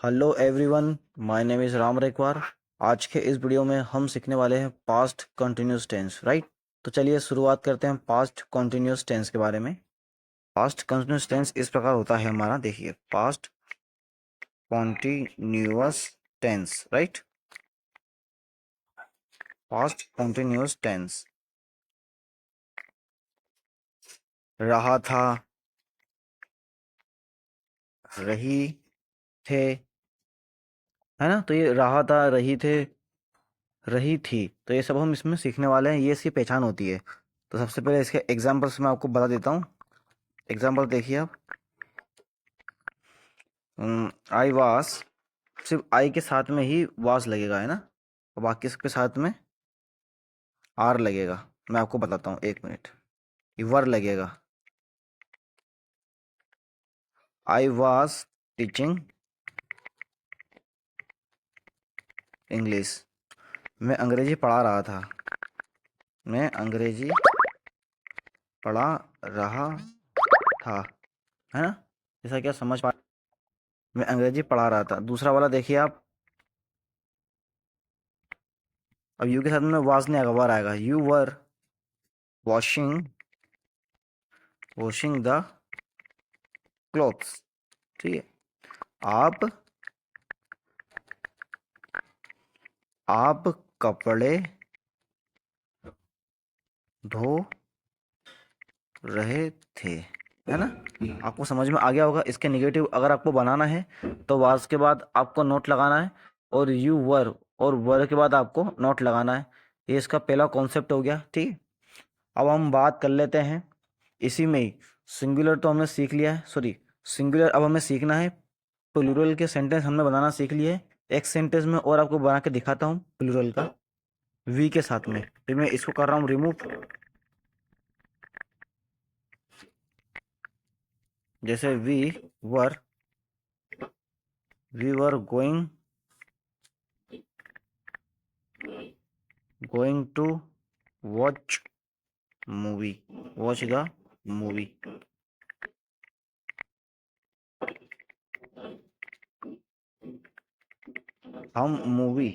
Hello everyone, my name is Ram Rekwar. आज के इस वीडियो में हम सीखने वाले हैं पास्ट कंटिन्यूस टेंस, राइट। तो चलिए शुरुआत करते हैं पास्ट कंटिन्यूस टेंस के बारे में। पास्ट कंटिन्यूस टेंस इस प्रकार होता है हमारा, देखिए, past continuous tense, right. Past continuous tense, रहा था, रही थे, है ना। तो ये रहा था, रही थे, रही थी, तो ये सब हम इसमें सीखने वाले हैं, ये इसकी पहचान होती है। तो सबसे पहले इसके एग्जाम्पल्स मैं आपको बता देता हूँ। एग्जाम्पल देखिए आप। आई वास, सिर्फ आई के साथ में ही वास लगेगा, है ना, और बाकी सबके साथ में आर लगेगा। मैं आपको बताता हूँ, एक मिनट। वर लगेगा। आई वास टीचिंग इंग्लिश, मैं अंग्रेजी पढ़ा रहा था। मैं अंग्रेजी पढ़ा रहा था, है ना। ऐसा क्या समझ पा, मैं अंग्रेजी पढ़ा रहा था। दूसरा वाला देखिए आप। अब यू के साथ में वास नहीं आएगा, वर आएगा। You were washing washing the clothes, ठीक है। आप कपड़े धो रहे थे, है ना। आपको समझ में आ गया होगा। इसके नेगेटिव अगर आपको बनाना है तो वास के बाद आपको नोट लगाना है, और यू वर और वर के बाद आपको नोट लगाना है। ये इसका पहला कॉन्सेप्ट हो गया, ठीक है। अब हम बात कर लेते हैं इसी में ही। सिंगुलर तो हमने सीख लिया है, सॉरी, सिंगुलर अब हमें सीखना है। प्लूरल के सेंटेंस हमने बनाना सीख लिए। एक सेंटेंस में और आपको बना के दिखाता हूँ प्लूरल का, वी के साथ में। फिर मैं इसको कर रहा हूँ रिमूव। जैसे were we were going to watch movie, watch the movie. हम मूवी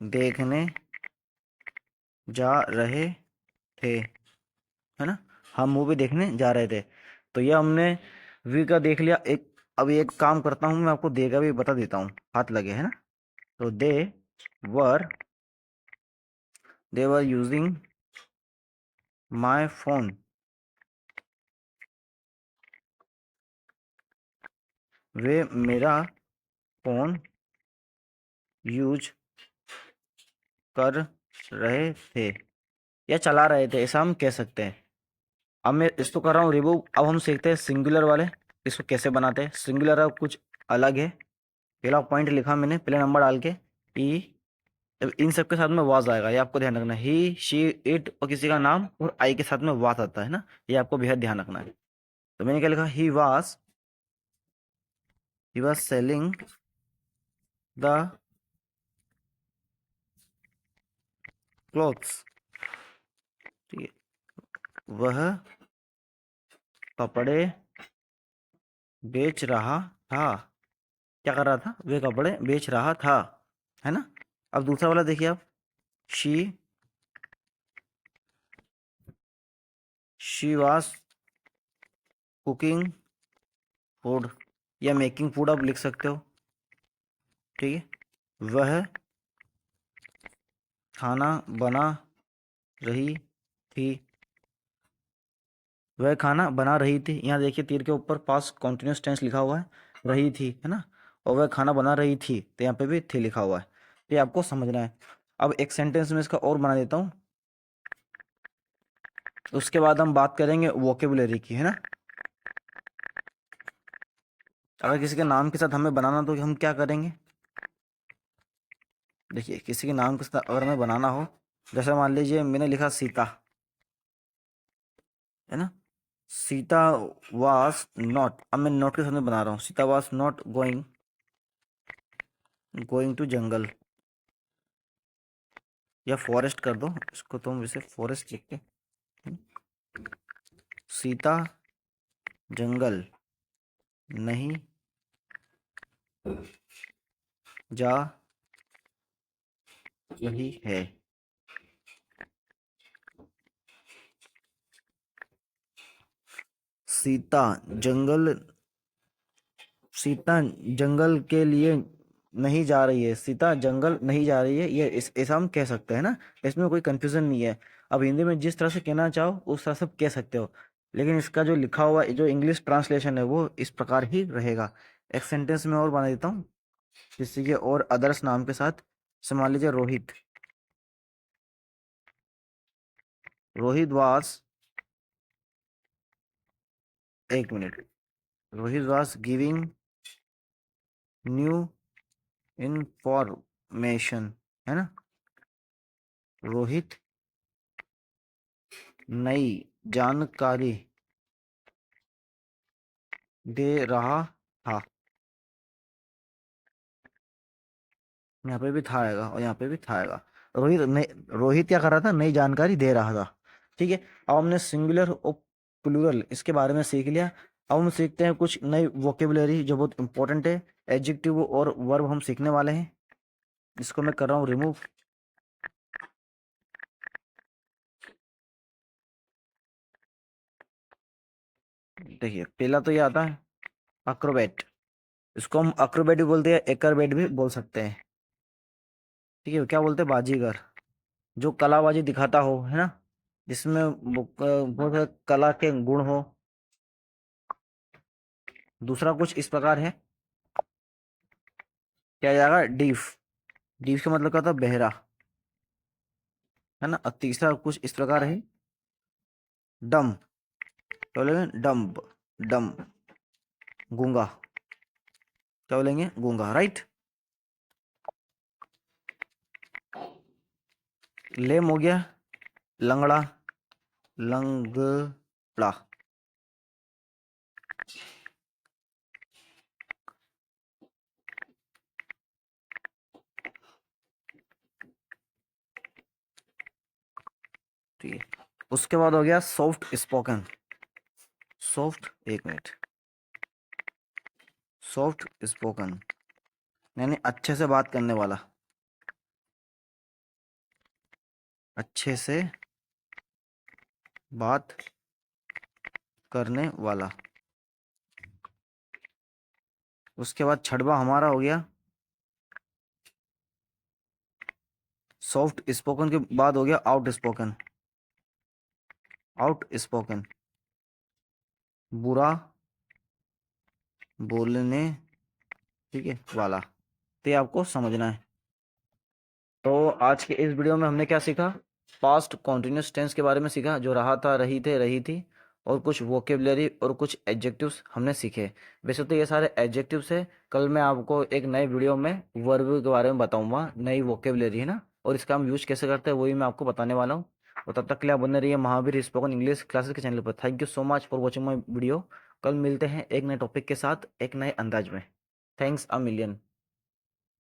देखने जा रहे थे, है ना। हम मूवी देखने जा रहे थे। तो ये हमने वी का देख लिया। एक अब एक काम करता हूँ, मैं आपको दे का भी बता देता हूँ, हाथ लगे, है ना। तो वर दे वर यूजिंग माई फोन, वे मेरा फोन यूज कर रहे थे या चला रहे थे, ऐसा हम कह सकते हैं। अब मैं इसको कर रहा हूँ रिमूव। अब हम सीखते हैं सिंगुलर वाले, इसको कैसे बनाते हैं। सिंगुलर अब कुछ अलग है। पहला पॉइंट लिखा मैंने पहले नंबर डाल के, ई। अब इन सब के साथ में वाज आएगा, ये आपको ध्यान रखना है। ही, शी, इट और किसी का नाम और आई के साथ में वाज आता है ना, ये आपको बेहद ध्यान रखना है। तो मैंने क्या लिखा, he was selling the clothes, ठीक है। वह कपड़े बेच रहा था। क्या कर रहा था, वह कपड़े बेच रहा था, है ना। अब दूसरा वाला देखिए आप। She she was cooking food, या मेकिंग फूड आप लिख सकते हो, ठीक है। वह खाना बना रही थी। वह खाना बना रही थी, यहाँ देखिए तीर के ऊपर पास्ट कॉन्टिन्यूस टेंस लिखा हुआ है, रही थी, है ना। और वह खाना बना रही थी, तो यहाँ पे भी थी लिखा हुआ है। ये आपको समझना है। अब एक सेंटेंस में इसका और बना देता हूँ, उसके बाद हम बात करेंगे वोकेबुलरी की, है ना। अगर किसी के नाम के साथ हमें बनाना, तो हम क्या करेंगे। देखिए, किसी के नाम के साथ अगर हमें बनाना हो, जैसे मान लीजिए मैंने लिखा सीता, है ना। सीता वाज नॉट, अब मैं नॉट के साथ में बना रहा हूँ। Sita was not going to jungle, या फॉरेस्ट कर दो इसको, तो हम वैसे फॉरेस्ट लिखते हैं। सीता जंगल नहीं जा रही है। सीता जंगल सीता जंगल के लिए नहीं जा रही है। सीता जंगल नहीं जा रही है, ये इस ऐसा हम कह सकते हैं ना। इसमें कोई कंफ्यूजन नहीं है। अब हिंदी में जिस तरह से कहना चाहो उस तरह से कह सकते हो, लेकिन इसका जो लिखा हुआ जो इंग्लिश ट्रांसलेशन है वो इस प्रकार ही रहेगा। एक सेंटेंस में और बना देता हूँ किसी के और अदर्स नाम के साथ। मान लीजिए रोहित। रोहित वाज, एक minute, Rohit was giving new information, है ना। रोहित नई जानकारी दे रहा था। यहाँ पे भी था आएगा और यहाँ पे भी था आएगा। रोहित क्या कर रहा था, नई जानकारी दे रहा था। ठीक है। अब हमने सिंगुलर और प्लूरल इसके बारे में सीख लिया। अब हम सीखते हैं कुछ नई वोकेबुलरी जो बहुत इंपॉर्टेंट है। एडजेक्टिव और वर्ब हम सीखने वाले हैं। इसको मैं कर रहा हूँ रिमूव। देखिए पहला तो ये आता है अक्रोबेट। इसको हम अक्रोबेट भी बोलते हैं, एकरबेट भी बोल सकते हैं। ठीक है। क्या बोलते हैं, बाजीगर। जो कलाबाजी दिखाता हो, है ना, जिसमें बहुत सारे कला के गुण हो। दूसरा कुछ इस प्रकार है, क्या जाएगा, डीफ। डीफ का मतलब क्या होता है, बहरा, है ना। और तीसरा कुछ इस प्रकार है, डम। क्या बोलेंगे, डम्ब, डम, गूंगा। क्या बोलेंगे, गूंगा, राइट। लेम हो गया लंगड़ा, लंगड़ा। ठीक है। उसके बाद हो गया सॉफ्ट स्पोकन। सॉफ्ट, एक मिनट, सॉफ्ट स्पोकन यानी अच्छे से बात करने वाला, अच्छे से बात करने वाला। उसके बाद छठवा हमारा हो गया सॉफ्ट स्पोकन के बाद हो गया आउट स्पोकन। आउट स्पोकन, बुरा बोलने, ठीक है, वाला। तो ये आपको समझना है। तो आज के इस वीडियो में हमने क्या सीखा, पास्ट कॉन्टिन्यूस टेंस के बारे में सीखा, जो रहा था, रही थे, रही थी, और कुछ वोकेबलरी और कुछ एडजेक्टिव्स हमने सीखे। वैसे तो ये सारे एडजेक्टिव्स है। कल मैं आपको एक नए वीडियो में वर्ब के बारे में बताऊंगा, नई वोकेबलरी, है ना, और इसका हम यूज कैसे करते हैं वही मैं आपको बताने वाला हूँ। और तब तक के लिए आप बने रहिए महावीर स्पोकन इंग्लिश क्लासेस के चैनल पर। Thank you so much for watching my video. कल मिलते हैं एक नए टॉपिक के साथ, एक नए अंदाज में। Thanks a million.